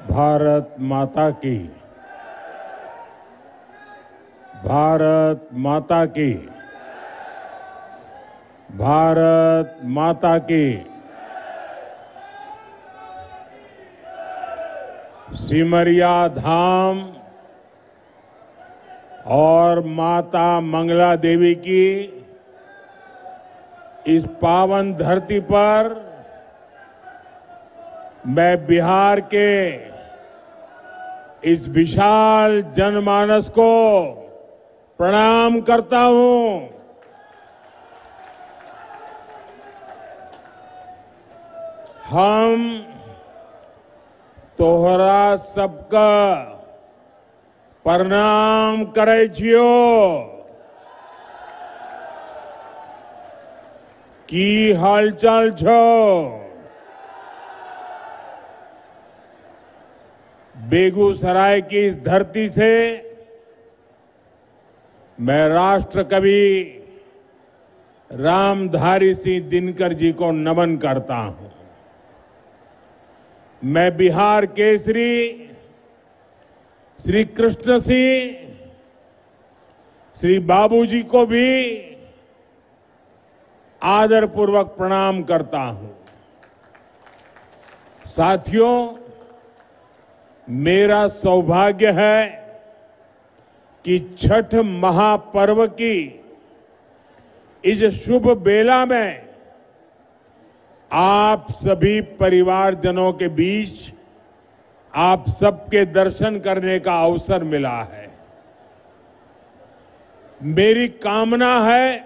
भारत माता की। भारत माता की। भारत माता की। सिमरिया धाम और माता मंगला देवी की इस पावन धरती पर मैं बिहार के इस विशाल जनमानस को प्रणाम करता हूं। हम तोहरा सबका प्रणाम करे छियो। की हालचाल छो? बेगूसराय की इस धरती से मैं राष्ट्र कवि रामधारी सिंह दिनकर जी को नमन करता हूं। मैं बिहार केसरी श्री कृष्ण सिंह श्री बाबूजी को भी आदरपूर्वक प्रणाम करता हूं। साथियों, मेरा सौभाग्य है कि छठ महापर्व की इस शुभ बेला में आप सभी परिवारजनों के बीच आप सबके दर्शन करने का अवसर मिला है। मेरी कामना है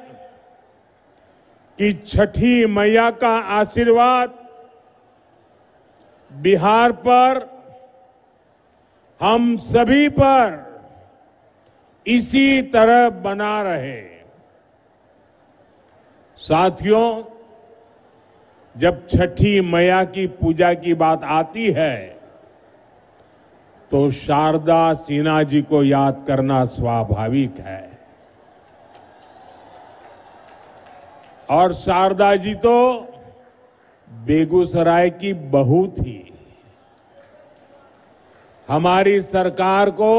कि छठी मैया का आशीर्वाद बिहार पर, हम सभी पर इसी तरह बना रहे। साथियों, जब छठी मैया की पूजा की बात आती है तो शारदा सिन्हा जी को याद करना स्वाभाविक है। और शारदा जी तो बेगूसराय की बहू थी। हमारी सरकार को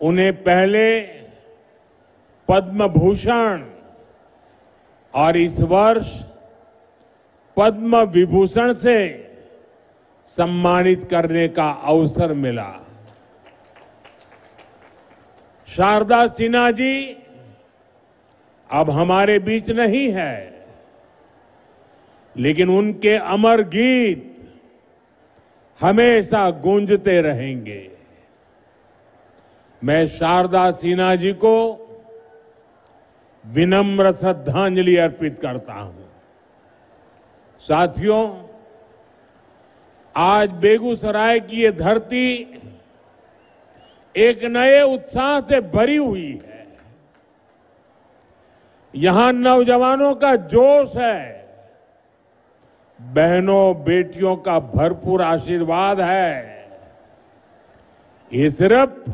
उन्हें पहले पद्म भूषण और इस वर्ष पद्म विभूषण से सम्मानित करने का अवसर मिला। शारदा सिन्हा जी अब हमारे बीच नहीं है, लेकिन उनके अमर गीत हमेशा गूंजते रहेंगे। मैं शारदा सिन्हा जी को विनम्र श्रद्धांजलि अर्पित करता हूं। साथियों, आज बेगूसराय की ये धरती एक नए उत्साह से भरी हुई है। यहां नौजवानों का जोश है, बहनों बेटियों का भरपूर आशीर्वाद है। ये सिर्फ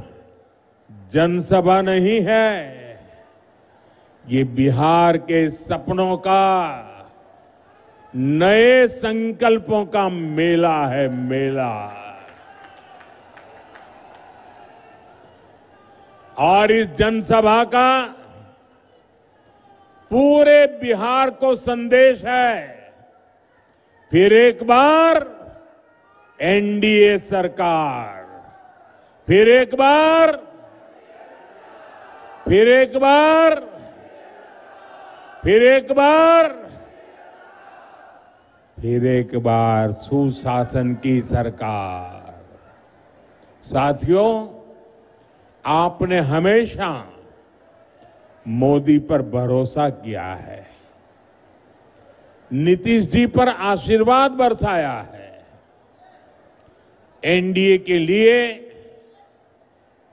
जनसभा नहीं है, ये बिहार के सपनों का, नए संकल्पों का मेला है, मेला। और इस जनसभा का पूरे बिहार को संदेश है, फिर एक बार एनडीए सरकार, फिर एक बार, फिर एक बार, फिर एक बार, फिर एक बार सुशासन की सरकार। साथियों, आपने हमेशा मोदी पर भरोसा किया है, नीतीश जी पर आशीर्वाद बरसाया है। एनडीए के लिए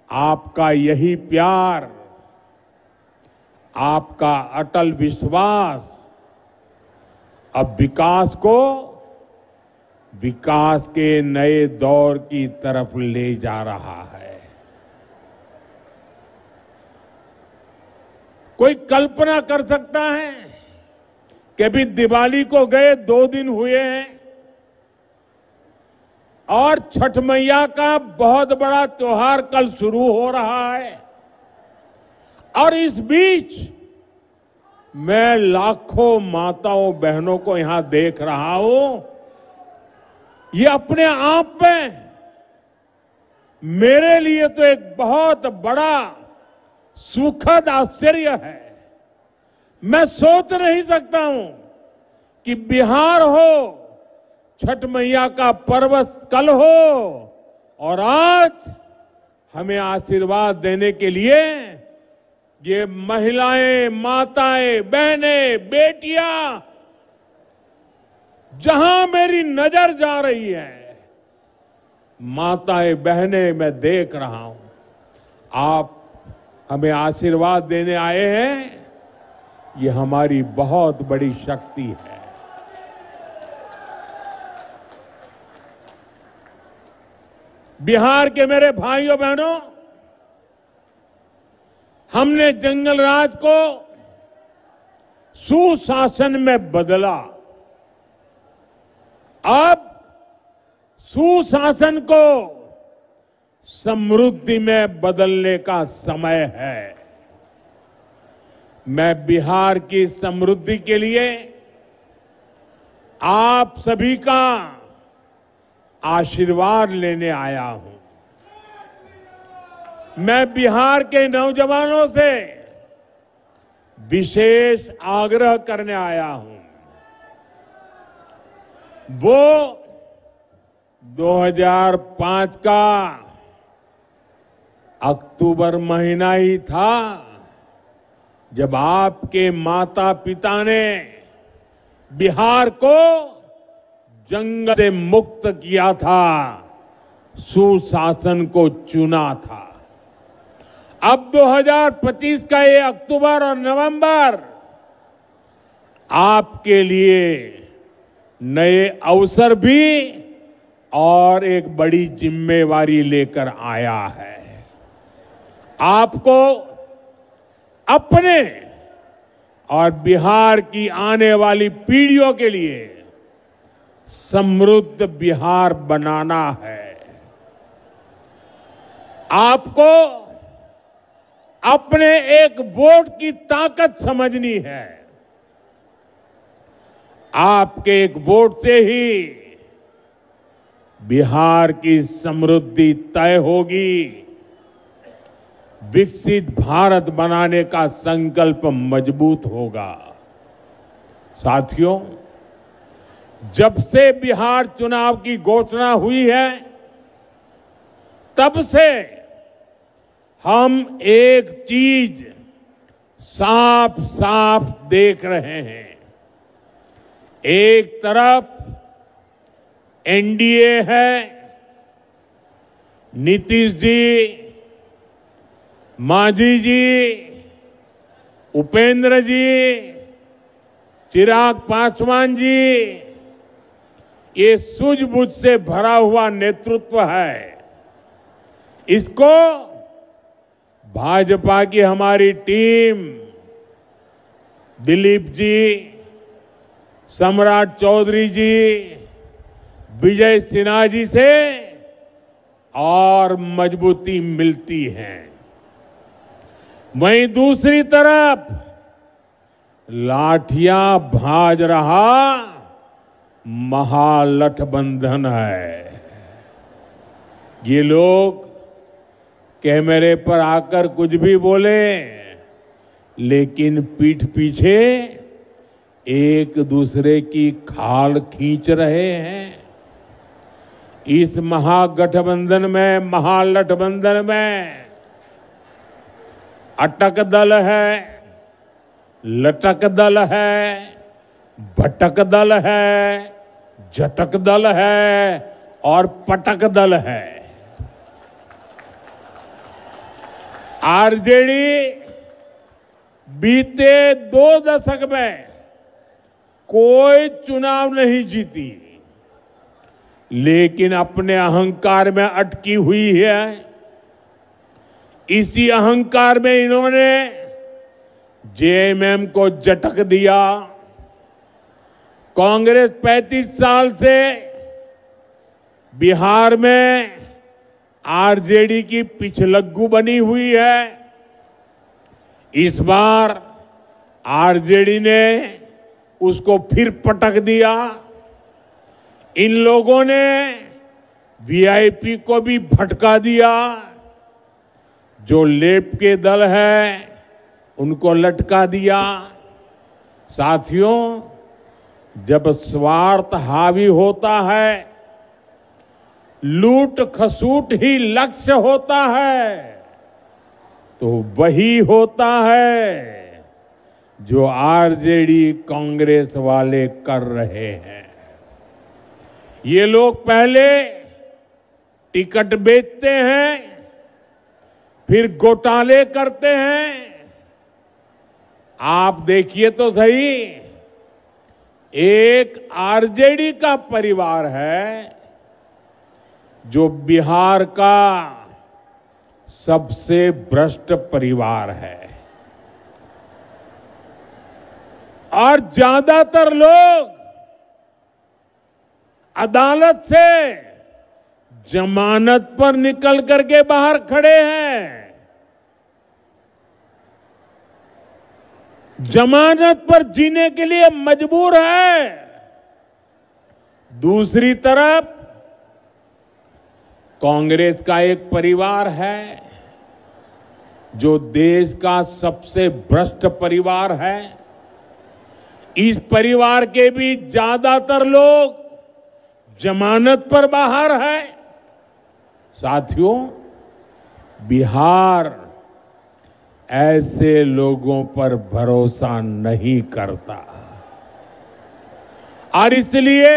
आपका यही प्यार, आपका अटल विश्वास अब विकास को विकास के नए दौर की तरफ ले जा रहा है। कोई कल्पना कर सकता है कि अभी दिवाली को गए 2 दिन हुए हैं, और छठ मैया का बहुत बड़ा त्योहार कल शुरू हो रहा है। और इस बीच मैं लाखों माताओं बहनों को यहां देख रहा हूं। ये अपने आप में मेरे लिए तो एक बहुत बड़ा सुखद आश्चर्य है। मैं सोच नहीं सकता हूं कि बिहार हो, छठ मैया का पर्व कल हो और आज हमें आशीर्वाद देने के लिए ये महिलाएं, माताएं, बहनें, बेटियां जहां मेरी नजर जा रही है, माताएं, बहनें मैं देख रहा हूं। आप हमें आशीर्वाद देने आए हैं, ये हमारी बहुत बड़ी शक्ति है। बिहार के मेरे भाइयों बहनों, हमने जंगल राज को सुशासन में बदला। अब सुशासन को समृद्धि में बदलने का समय है। मैं बिहार की समृद्धि के लिए आप सभी का आशीर्वाद लेने आया हूं। मैं बिहार के नौजवानों से विशेष आग्रह करने आया हूं। वो 2005 का अक्टूबर महीना ही था जब आपके माता पिता ने बिहार को जंगल से मुक्त किया था, सुशासन को चुना था। अब 2025 का ये अक्टूबर और नवंबर आपके लिए नए अवसर भी और एक बड़ी जिम्मेवारी लेकर आया है। आपको अपने और बिहार की आने वाली पीढ़ियों के लिए समृद्ध बिहार बनाना है। आपको अपने एक वोट की ताकत समझनी है। आपके एक वोट से ही बिहार की समृद्धि तय होगी। विकसित भारत बनाने का संकल्प मजबूत होगा। साथियों, जब से बिहार चुनाव की घोषणा हुई है, तब से हम एक चीज साफ साफ देख रहे हैं। एक तरफ एनडीए है, नीतीश जी, मांझी जी, उपेंद्र जी, चिराग पासवान जी, ये सूझबूझ से भरा हुआ नेतृत्व है। इसको भाजपा की हमारी टीम, दिलीप जी, सम्राट चौधरी जी, विजय सिन्हा जी से और मजबूती मिलती है। वहीं दूसरी तरफ लाठियां भाज रहा महागठबंधन है। ये लोग कैमरे पर आकर कुछ भी बोले, लेकिन पीठ पीछे एक दूसरे की खाल खींच रहे हैं। इस महागठबंधन में अटक दल है, लटक दल है, भटक दल है, झटक दल है और पटक दल है। आरजेडी बीते 2 दशक में कोई चुनाव नहीं जीती, लेकिन अपने अहंकार में अटकी हुई है। इसी अहंकार में इन्होंने जेएमएम को झटक दिया। कांग्रेस 35 साल से बिहार में आरजेडी की पिछलग्गू बनी हुई है। इस बार आरजेडी ने उसको फिर पटक दिया। इन लोगों ने वीआईपी को भी भटका दिया। जो लेफ्ट के दल है उनको लटका दिया। साथियों, जब स्वार्थ हावी होता है, लूट खसूट ही लक्ष्य होता है, तो वही होता है जो आरजेडी कांग्रेस वाले कर रहे हैं। ये लोग पहले टिकट बेचते हैं, फिर घोटाले करते हैं। आप देखिए तो सही, एक आरजेडी का परिवार है जो बिहार का सबसे भ्रष्ट परिवार है, और ज्यादातर लोग अदालत से जमानत पर निकल करके बाहर खड़े हैं। जमानत पर जीने के लिए मजबूर है। दूसरी तरफ कांग्रेस का एक परिवार है जो देश का सबसे भ्रष्ट परिवार है। इस परिवार के भी ज्यादातर लोग जमानत पर बाहर है। साथियों, बिहार ऐसे लोगों पर भरोसा नहीं करता, और इसलिए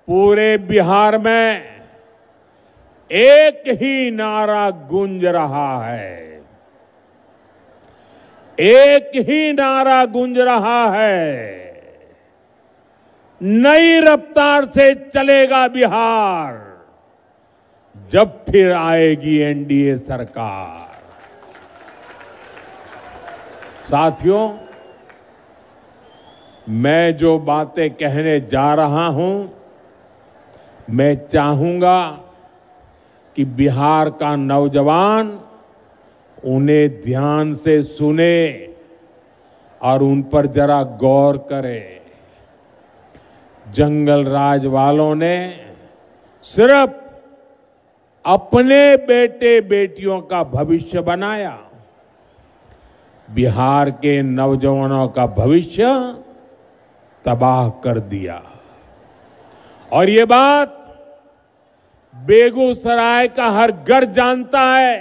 पूरे बिहार में एक ही नारा गूंज रहा है। एक ही नारा गूंज रहा है, नई रफ्तार से चलेगा बिहार जब फिर आएगी एनडीए सरकार। साथियों, मैं जो बातें कहने जा रहा हूं, मैं चाहूंगा कि बिहार का नौजवान उन्हें ध्यान से सुने और उन पर जरा गौर करे। जंगल राज वालों ने सिर्फ अपने बेटे बेटियों का भविष्य बनाया, बिहार के नौजवानों का भविष्य तबाह कर दिया। और ये बात बेगूसराय का हर घर जानता है,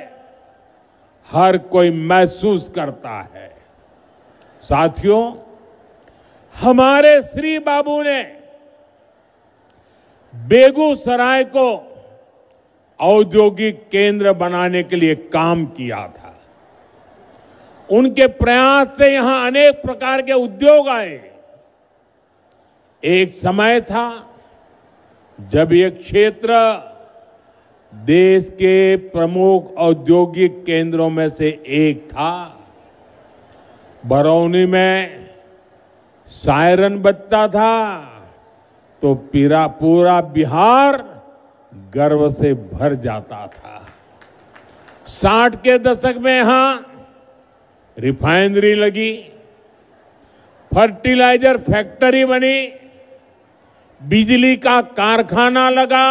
हर कोई महसूस करता है। साथियों, हमारे श्री बाबू ने बेगूसराय को औद्योगिक केंद्र बनाने के लिए काम किया था। उनके प्रयास से यहां अनेक प्रकार के उद्योग आए। एक समय था जब ये क्षेत्र देश के प्रमुख औद्योगिक केंद्रों में से एक था। बरौनी में सायरन बजता था तो पूरा बिहार गर्व से भर जाता था। 60 के दशक में यहां रिफाइनरी लगी, फर्टिलाइजर फैक्ट्री बनी, बिजली का कारखाना लगा,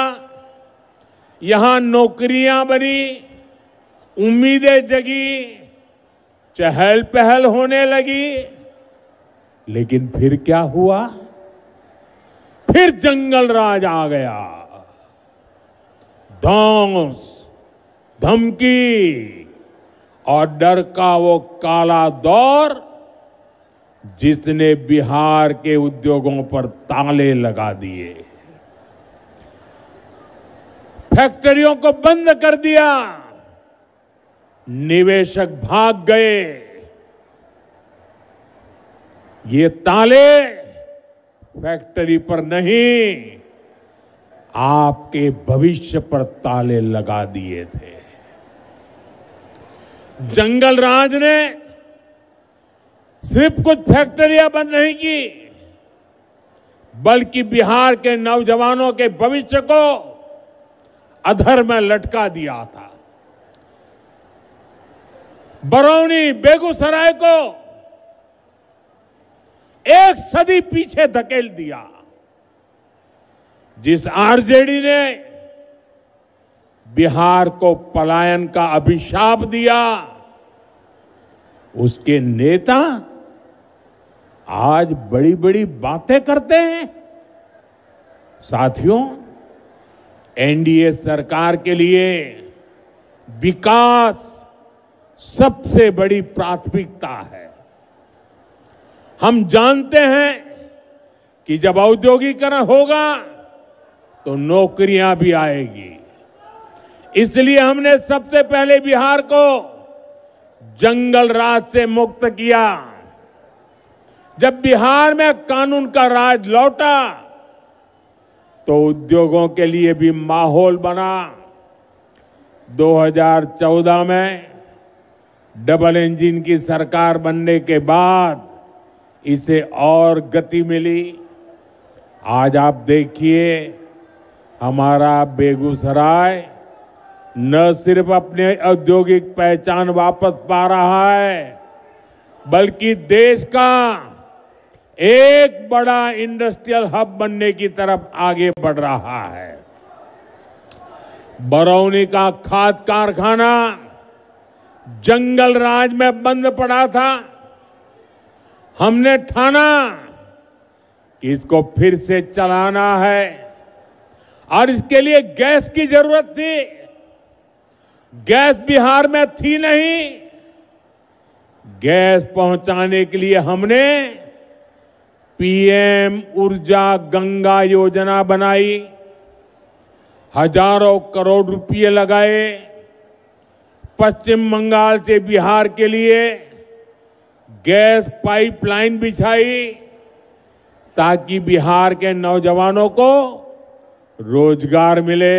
यहां नौकरियां बनी, उम्मीदें जगी, चहल पहल होने लगी। लेकिन फिर क्या हुआ? फिर जंगल राज आ गया। धौंस, धमकी और डर का वो काला दौर जिसने बिहार के उद्योगों पर ताले लगा दिए, फैक्ट्रियों को बंद कर दिया, निवेशक भाग गए। ये ताले फैक्ट्री पर नहीं, आपके भविष्य पर ताले लगा दिए थे। जंगल राज ने सिर्फ कुछ फैक्ट्रियां बंद नहीं की, बल्कि बिहार के नौजवानों के भविष्य को अधर में लटका दिया था। बरौनी, बेगूसराय को एक सदी पीछे धकेल दिया। जिस आरजेडी ने बिहार को पलायन का अभिशाप दिया, उसके नेता आज बड़ी बड़ी बातें करते हैं। साथियों, एनडीए सरकार के लिए विकास सबसे बड़ी प्राथमिकता है। हम जानते हैं कि जब औद्योगिकरण होगा तो नौकरियां भी आएगी। इसलिए हमने सबसे पहले बिहार को जंगल राज से मुक्त किया। जब बिहार में कानून का राज लौटा तो उद्योगों के लिए भी माहौल बना। 2014 में डबल इंजन की सरकार बनने के बाद इसे और गति मिली। आज आप देखिए, हमारा बेगूसराय न सिर्फ अपने औद्योगिक पहचान वापस पा रहा है, बल्कि देश का एक बड़ा इंडस्ट्रियल हब बनने की तरफ आगे बढ़ रहा है। बरौनी का खाद कारखाना जंगल राज में बंद पड़ा था। हमने ठाना कि इसको फिर से चलाना है और इसके लिए गैस की जरूरत थी। गैस बिहार में थी नहीं। गैस पहुंचाने के लिए हमने पीएम ऊर्जा गंगा योजना बनाई। हजारों करोड़ रुपए लगाए। पश्चिम बंगाल से बिहार के लिए गैस पाइपलाइन बिछाई ताकि बिहार के नौजवानों को रोजगार मिले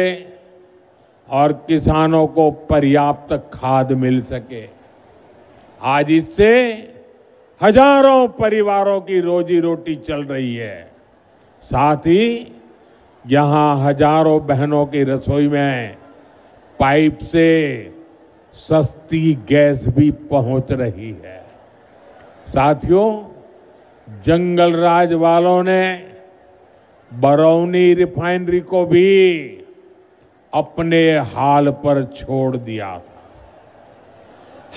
और किसानों को पर्याप्त खाद मिल सके। आज इससे हजारों परिवारों की रोजी रोटी चल रही है। साथ ही यहां हजारों बहनों की रसोई में पाइप से सस्ती गैस भी पहुंच रही है। साथियों, जंगल राज वालों ने बरौनी रिफाइनरी को भी अपने हाल पर छोड़ दिया था।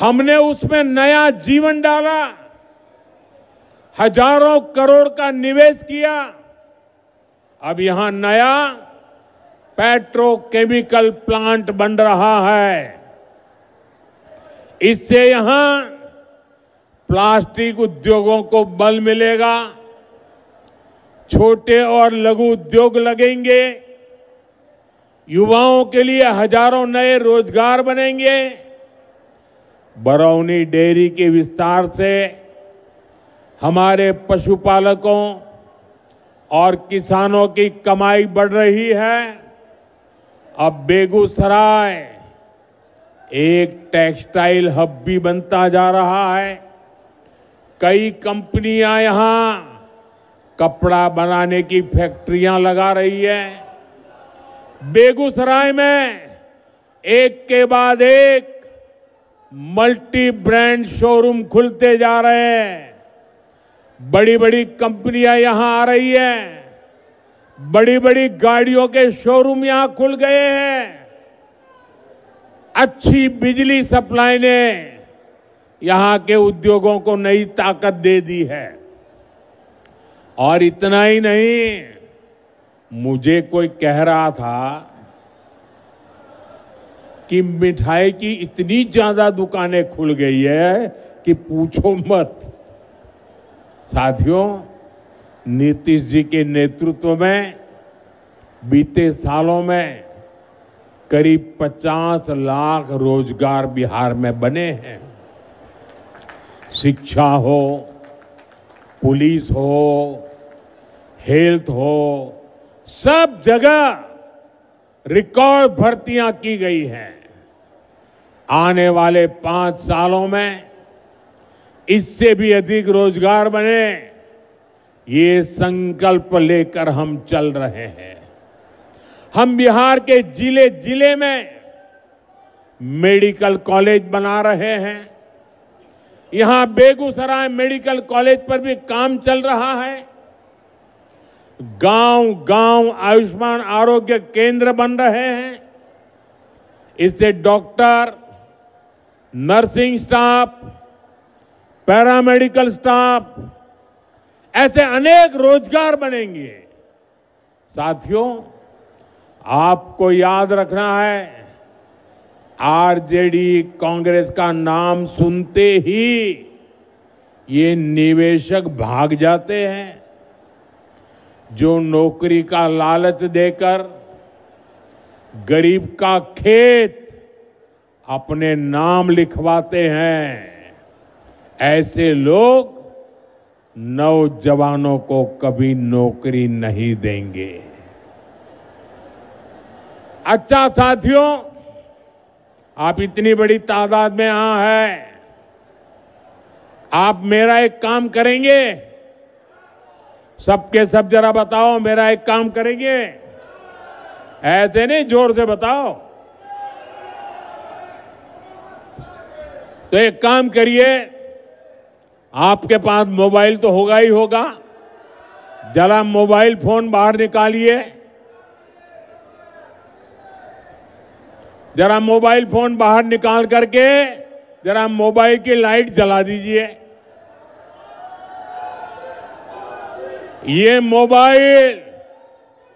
हमने उसमें नया जीवन डाला। हजारों करोड़ का निवेश किया। अब यहां नया पेट्रोकेमिकल प्लांट बन रहा है। इससे यहां प्लास्टिक उद्योगों को बल मिलेगा। छोटे और लघु उद्योग लगेंगे। युवाओं के लिए हजारों नए रोजगार बनेंगे। बरौनी डेयरी के विस्तार से हमारे पशुपालकों और किसानों की कमाई बढ़ रही है। अब बेगूसराय एक टेक्सटाइल हब भी बनता जा रहा है। कई कंपनियां यहां कपड़ा बनाने की फैक्ट्रियां लगा रही है। बेगूसराय में एक के बाद एक मल्टी ब्रांड शोरूम खुलते जा रहे हैं। बड़ी बड़ी कंपनियां यहां आ रही है। बड़ी बड़ी गाड़ियों के शोरूम यहां खुल गए हैं। अच्छी बिजली सप्लाई ने यहां के उद्योगों को नई ताकत दे दी है। और इतना ही नहीं, मुझे कोई कह रहा था कि मिठाई की इतनी ज्यादा दुकानें खुल गई है कि पूछो मत। साथियों, नीतीश जी के नेतृत्व में बीते सालों में करीब 50 लाख रोजगार बिहार में बने हैं। शिक्षा हो, पुलिस हो, हेल्थ हो, सब जगह रिकॉर्ड भर्तियां की गई हैं। आने वाले 5 सालों में इससे भी अधिक रोजगार बने, ये संकल्प लेकर हम चल रहे हैं। हम बिहार के जिले जिले में मेडिकल कॉलेज बना रहे हैं। यहां बेगूसराय मेडिकल कॉलेज पर भी काम चल रहा है। गांव गांव आयुष्मान आरोग्य केंद्र बन रहे हैं। इससे doctor, nursing staff, paramedical staff, ऐसे अनेक रोजगार बनेंगे। साथियों, आपको याद रखना है, आरजेडी कांग्रेस का नाम सुनते ही ये निवेशक भाग जाते हैं। जो नौकरी का लालच देकर गरीब का खेत अपने नाम लिखवाते हैं, ऐसे लोग नौजवानों को कभी नौकरी नहीं देंगे। अच्छा साथियों, आप इतनी बड़ी तादाद में यहां हैं, आप मेरा एक काम करेंगे? सबके सब जरा बताओ, मेरा एक काम करेंगे? ऐसे नहीं, जोर से बताओ। तो एक काम करिए, आपके पास मोबाइल तो होगा ही होगा, जरा मोबाइल फोन बाहर निकालिए। जरा मोबाइल फोन बाहर निकाल करके जरा मोबाइल की लाइट जला दीजिए। ये मोबाइल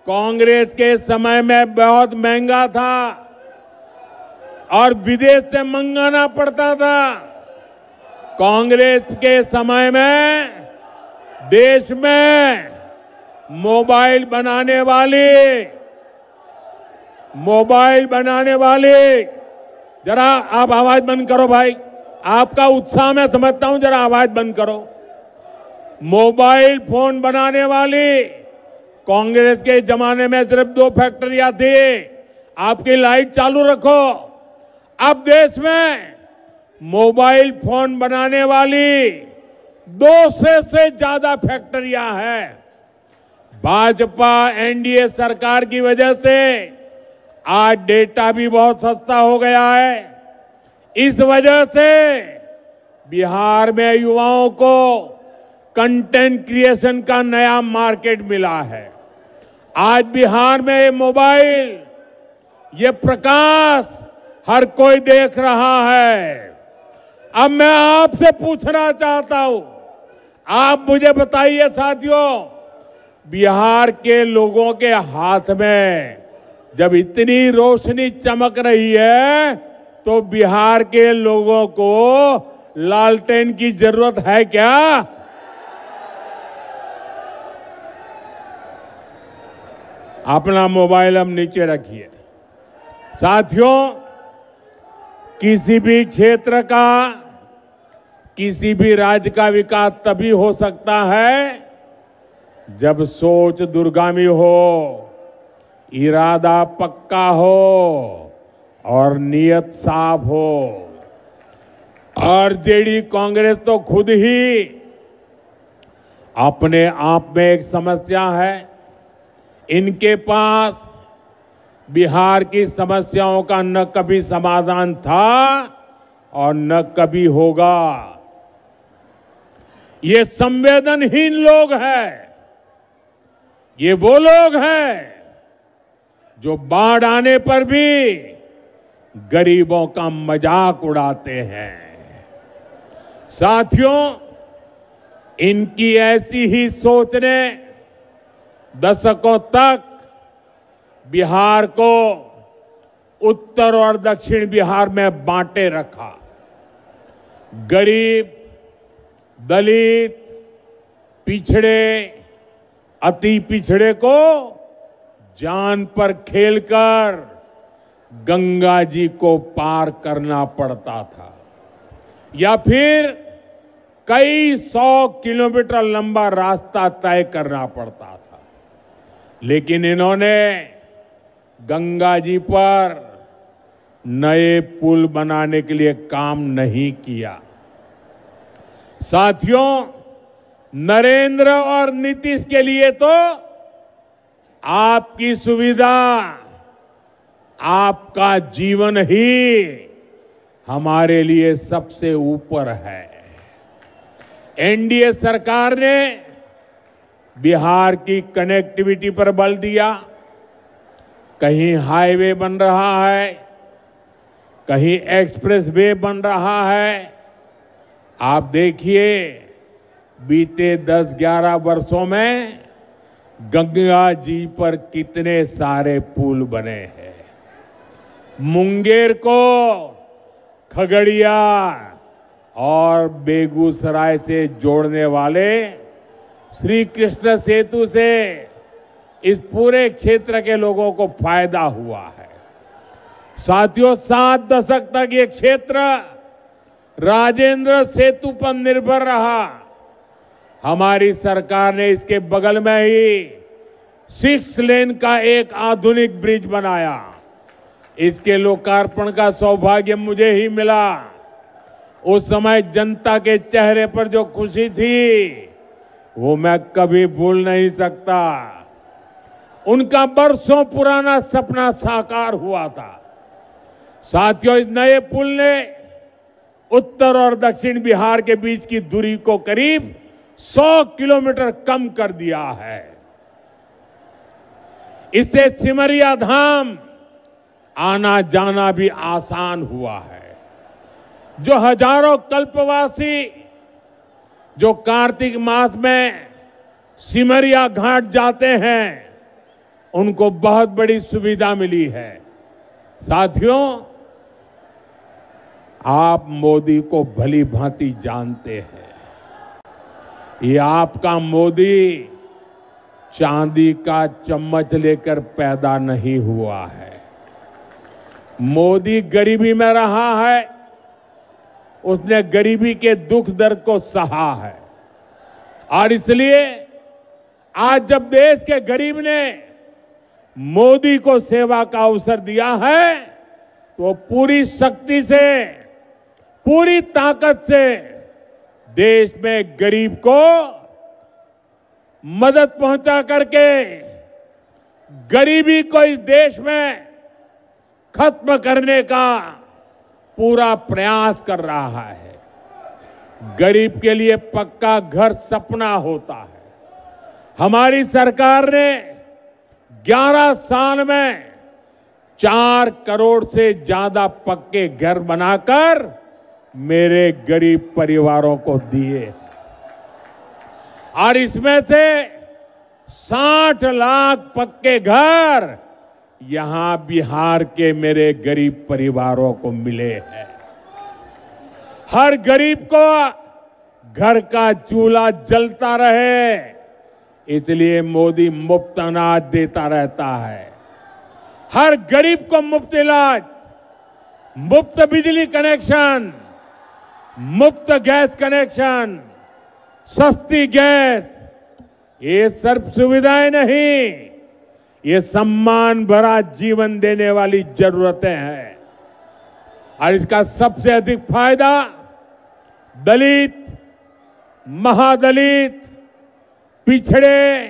कांग्रेस के समय में बहुत महंगा था और विदेश से मंगाना पड़ता था। कांग्रेस के समय में देश में मोबाइल बनाने वाले, जरा आप आवाज बंद करो भाई, आपका उत्साह मैं समझता हूं, जरा आवाज बंद करो। मोबाइल फोन बनाने वाली कांग्रेस के जमाने में सिर्फ 2 फैक्ट्रियां थी। आपकी लाइट चालू रखो। अब देश में मोबाइल फोन बनाने वाली 200 से ज्यादा फैक्ट्रियां हैं। भाजपा एनडीए सरकार की वजह से आज डेटा भी बहुत सस्ता हो गया है। इस वजह से बिहार में युवाओं को कंटेंट क्रिएशन का नया मार्केट मिला है। आज बिहार में ये मोबाइल, ये प्रकाश हर कोई देख रहा है। अब मैं आपसे पूछना चाहता हूं, आप मुझे बताइए साथियों, बिहार के लोगों के हाथ में जब इतनी रोशनी चमक रही है तो बिहार के लोगों को लालटेन की जरूरत है क्या? अपना मोबाइल हम नीचे रखिए। साथियों, किसी भी क्षेत्र का, किसी भी राज्य का विकास तभी हो सकता है जब सोच दूरगामी हो, इरादा पक्का हो और नीयत साफ हो। आरजेडी कांग्रेस तो खुद ही अपने आप में एक समस्या है। इनके पास बिहार की समस्याओं का न कभी समाधान था और न कभी होगा। ये संवेदनहीन लोग हैं। ये वो लोग हैं जो बाढ़ आने पर भी गरीबों का मजाक उड़ाते हैं। साथियों, इनकी ऐसी ही सोच ने दशकों तक बिहार को उत्तर और दक्षिण बिहार में बांटे रखा। गरीब, दलित, पिछड़े, अति पिछड़े को जान पर खेलकर गंगा जी को पार करना पड़ता था या फिर कई 100 किलोमीटर लंबा रास्ता तय करना पड़ता था। लेकिन इन्होंने गंगा जी पर नए पुल बनाने के लिए काम नहीं किया। साथियों, नरेंद्र और नीतीश के लिए तो आपकी सुविधा, आपका जीवन ही हमारे लिए सबसे ऊपर है। एनडीए सरकार ने बिहार की कनेक्टिविटी पर बल दिया। कहीं हाईवे बन रहा है, कहीं एक्सप्रेस वे बन रहा है। आप देखिए, बीते 10-11 वर्षों में गंगा जी पर कितने सारे पुल बने हैं। मुंगेर को खगड़िया और बेगूसराय से जोड़ने वाले श्री कृष्ण सेतु से इस पूरे क्षेत्र के लोगों को फायदा हुआ है। साथियों, 7 दशक तक ये क्षेत्र राजेंद्र सेतु पर निर्भर रहा। हमारी सरकार ने इसके बगल में ही 6 लेन का एक आधुनिक ब्रिज बनाया। इसके लोकार्पण का सौभाग्य मुझे ही मिला। उस समय जनता के चेहरे पर जो खुशी थी, वो मैं कभी भूल नहीं सकता। उनका बरसों पुराना सपना साकार हुआ था। साथियों, इस नए पुल ने उत्तर और दक्षिण बिहार के बीच की दूरी को करीब 100 किलोमीटर कम कर दिया है। इससे सिमरिया धाम आना जाना भी आसान हुआ है। जो हजारों कल्पवासी जो कार्तिक मास में सिमरिया घाट जाते हैं, उनको बहुत बड़ी सुविधा मिली है। साथियों, आप मोदी को भली भांति जानते हैं। ये आपका मोदी चांदी का चम्मच लेकर पैदा नहीं हुआ है। मोदी गरीबी में रहा है। उसने गरीबी के दुख दर्द को सहा है। और इसलिए आज जब देश के गरीब ने मोदी को सेवा का अवसर दिया है, तो पूरी शक्ति से, पूरी ताकत से देश में गरीब को मदद पहुंचा करके गरीबी को इस देश में खत्म करने का पूरा प्रयास कर रहा है। गरीब के लिए पक्का घर सपना होता है। हमारी सरकार ने 11 साल में 4 करोड़ से ज्यादा पक्के घर बनाकर मेरे गरीब परिवारों को दिए। और इसमें से 60 लाख पक्के घर यहां बिहार के मेरे गरीब परिवारों को मिले हैं। हर गरीब को घर का चूल्हा जलता रहे, इसलिए मोदी मुफ्त अनाज देता रहता है। हर गरीब को मुफ्त इलाज, मुफ्त बिजली कनेक्शन, मुफ्त गैस कनेक्शन, सस्ती गैस, ये सब सुविधाएं नहीं, ये सम्मान भरा जीवन देने वाली जरूरतें हैं। और इसका सबसे अधिक फायदा दलित, महादलित, पिछड़े,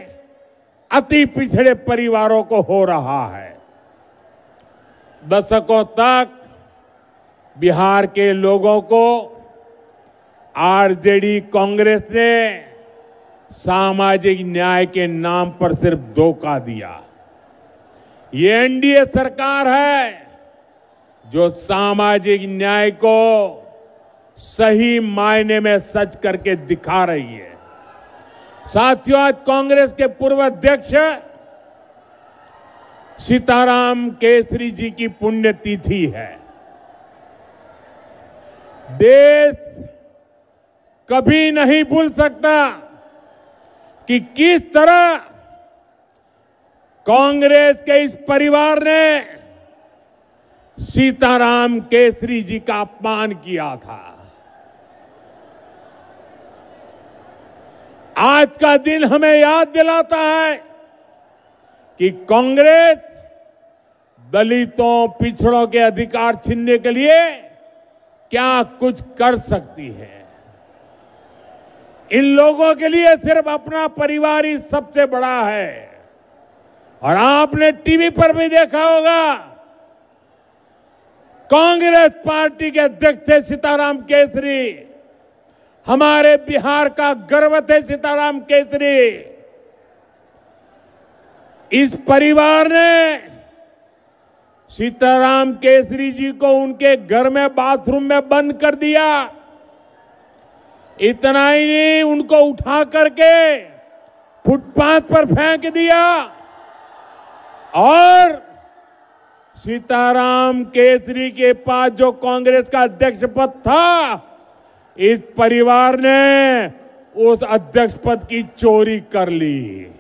अति पिछड़े परिवारों को हो रहा है। दशकों तक बिहार के लोगों को आरजेडी कांग्रेस ने सामाजिक न्याय के नाम पर सिर्फ धोखा दिया। ये एनडीए सरकार है जो सामाजिक न्याय को सही मायने में सच करके दिखा रही है। साथियों, आज कांग्रेस के पूर्व अध्यक्ष सीताराम केसरी जी की पुण्यतिथि है। देश कभी नहीं भूल सकता कि किस तरह कांग्रेस के इस परिवार ने सीताराम केसरी जी का अपमान किया था। आज का दिन हमें याद दिलाता है कि कांग्रेस दलितों, पिछड़ों के अधिकार छीनने के लिए क्या कुछ कर सकती है। इन लोगों के लिए सिर्फ अपना परिवार ही सबसे बड़ा है। और आपने टीवी पर भी देखा होगा, कांग्रेस पार्टी के अध्यक्ष थे सीताराम केसरी, हमारे बिहार का गर्व थे सीताराम केसरी। इस परिवार ने सीताराम केसरी जी को उनके घर में बाथरूम में बंद कर दिया। इतना ही नहीं, उनको उठा करके फुटपाथ पर फेंक दिया। और सीताराम केसरी के पास जो कांग्रेस का अध्यक्ष पद था, इस परिवार ने उस अध्यक्ष पद की चोरी कर ली।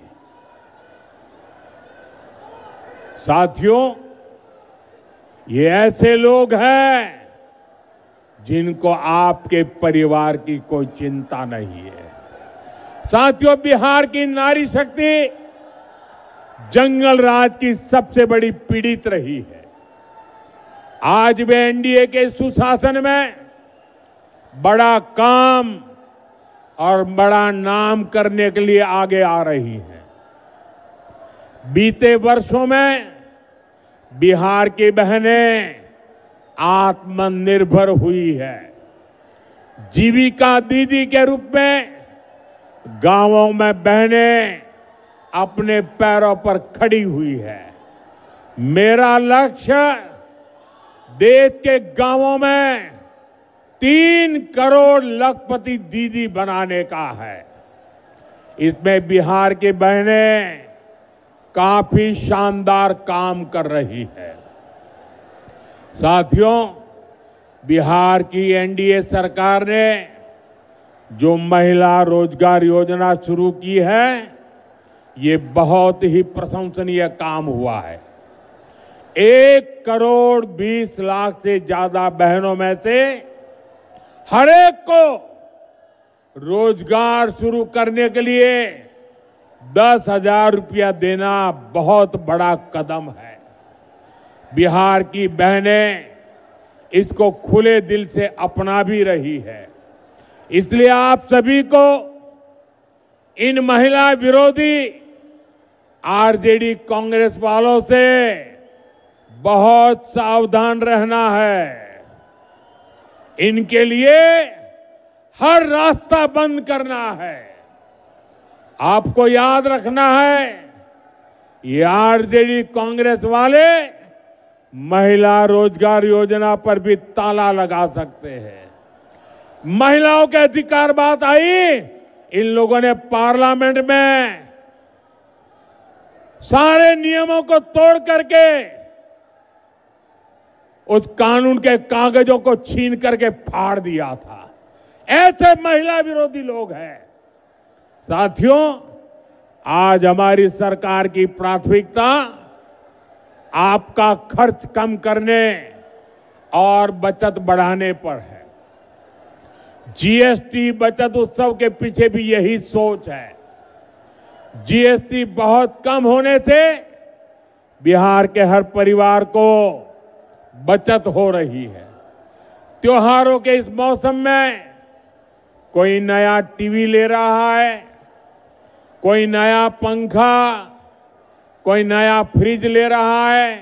साथियों, ये ऐसे लोग हैं जिनको आपके परिवार की कोई चिंता नहीं है। साथियों, बिहार की नारी शक्ति जंगल राज की सबसे बड़ी पीड़ित रही है। आज वे एनडीए के सुशासन में बड़ा काम और बड़ा नाम करने के लिए आगे आ रही है। बीते वर्षों में बिहार की बहनें आत्मनिर्भर हुई है। जीविका दीदी के रूप में गांवों में बहनें अपने पैरों पर खड़ी हुई है। मेरा लक्ष्य देश के गांवों में 3 करोड़ लखपति दीदी बनाने का है। इसमें बिहार की बहनें काफी शानदार काम कर रही है। साथियों, बिहार की एनडीए सरकार ने जो महिला रोजगार योजना शुरू की है, ये बहुत ही प्रशंसनीय काम हुआ है। 1 करोड़ 20 लाख से ज्यादा बहनों में से हर एक को रोजगार शुरू करने के लिए 10,000 रुपया देना बहुत बड़ा कदम है। बिहार की बहनें इसको खुले दिल से अपना भी रही है। इसलिए आप सभी को इन महिला विरोधी आरजेडी कांग्रेस वालों से बहुत सावधान रहना है। इनके लिए हर रास्ता बंद करना है। आपको याद रखना है, ये आरजेडी कांग्रेस वाले महिला रोजगार योजना पर भी ताला लगा सकते हैं। महिलाओं के अधिकार बात आई, इन लोगों ने पार्लियामेंट में सारे नियमों को तोड़ करके उस कानून के कागजों को छीन करके फाड़ दिया था। ऐसे महिला विरोधी लोग हैं। साथियों, आज हमारी सरकार की प्राथमिकता आपका खर्च कम करने और बचत बढ़ाने पर है। जीएसटी बचत उत्सव के पीछे भी यही सोच है। जीएसटी बहुत कम होने से बिहार के हर परिवार को बचत हो रही है। त्योहारों के इस मौसम में कोई नया टीवी ले रहा है, कोई नया पंखा, कोई नया फ्रिज ले रहा है,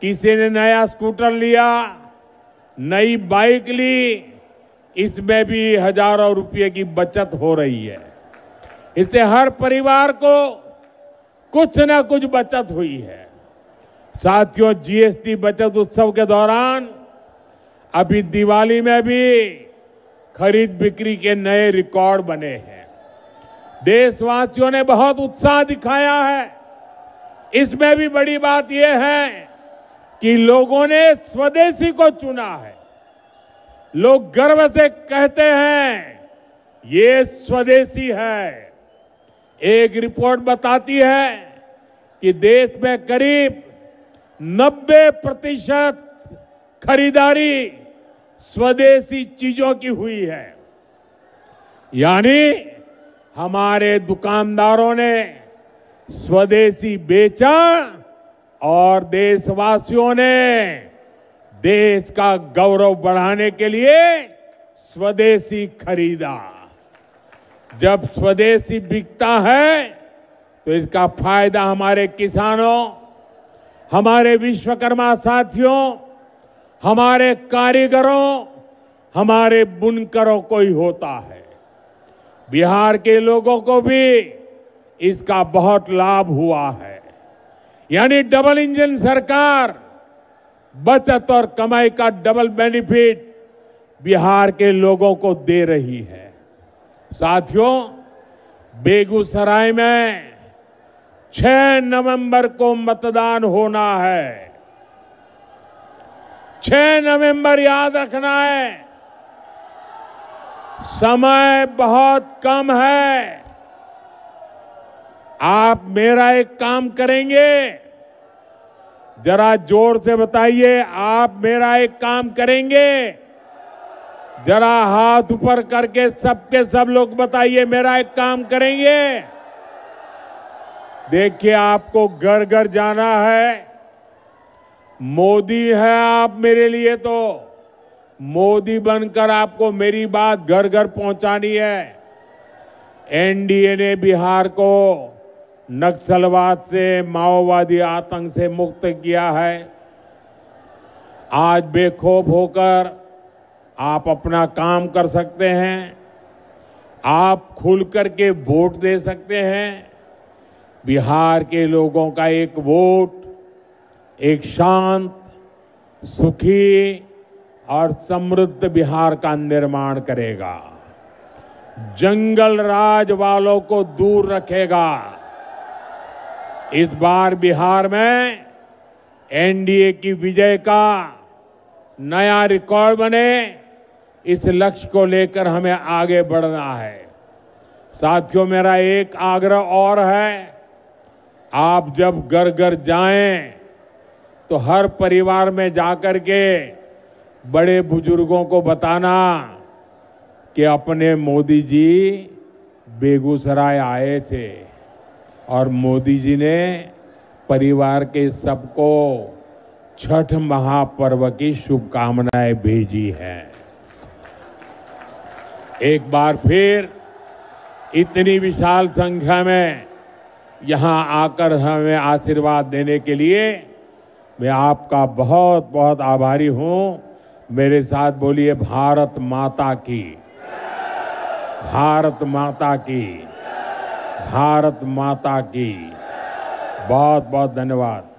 किसी ने नया स्कूटर लिया, नई बाइक ली। इसमें भी हजारों रुपए की बचत हो रही है। इससे हर परिवार को कुछ न कुछ बचत हुई है। साथियों, जीएसटी बचत उत्सव के दौरान अभी दिवाली में भी खरीद बिक्री के नए रिकॉर्ड बने हैं। देशवासियों ने बहुत उत्साह दिखाया है। इसमें भी बड़ी बात यह है कि लोगों ने स्वदेशी को चुना है। लोग गर्व से कहते हैं ये स्वदेशी है। एक रिपोर्ट बताती है कि देश में करीब 90% खरीदारी स्वदेशी चीजों की हुई है। यानी हमारे दुकानदारों ने स्वदेशी बेचा और देशवासियों ने देश का गौरव बढ़ाने के लिए स्वदेशी खरीदा। जब स्वदेशी बिकता है तो इसका फायदा हमारे किसानों, हमारे विश्वकर्मा साथियों, हमारे कारीगरों, हमारे बुनकरों को ही होता है। बिहार के लोगों को भी इसका बहुत लाभ हुआ है। यानी डबल इंजन सरकार, बचत और कमाई का डबल बेनिफिट बिहार के लोगों को दे रही है। साथियों, बेगूसराय में 6 नवंबर को मतदान होना है। 6 नवंबर याद रखना है। समय बहुत कम है। आप मेरा एक काम करेंगे, जरा जोर से बताइए, आप मेरा एक काम करेंगे? जरा हाथ ऊपर करके सबके सब लोग बताइए, मेरा एक काम करेंगे? देखिए, आपको घर घर जाना है। मोदी है आप मेरे लिए, तो मोदी बनकर आपको मेरी बात घर घर पहुंचानी है। एनडीए ने बिहार को नक्सलवाद से, माओवादी आतंक से मुक्त किया है। आज बेखौफ होकर आप अपना काम कर सकते हैं। आप खुल करके वोट दे सकते हैं। बिहार के लोगों का एक वोट एक शांत, सुखी और समृद्ध बिहार का निर्माण करेगा। जंगल राज वालों को दूर रखेगा। इस बार बिहार में एनडीए की विजय का नया रिकॉर्ड बने, इस लक्ष्य को लेकर हमें आगे बढ़ना है। साथियों, मेरा एक आग्रह और है, आप जब घर घर जाएं तो हर परिवार में जाकर के बड़े बुजुर्गों को बताना कि अपने मोदी जी बेगूसराय आए थे और मोदी जी ने परिवार के सबको छठ महापर्व की शुभकामनाएं भेजी हैं। एक बार फिर इतनी विशाल संख्या में यहां आकर हमें आशीर्वाद देने के लिए मैं आपका बहुत बहुत आभारी हूं। मेरे साथ बोलिए, भारत माता की, भारत माता की, भारत माता की। बहुत बहुत धन्यवाद।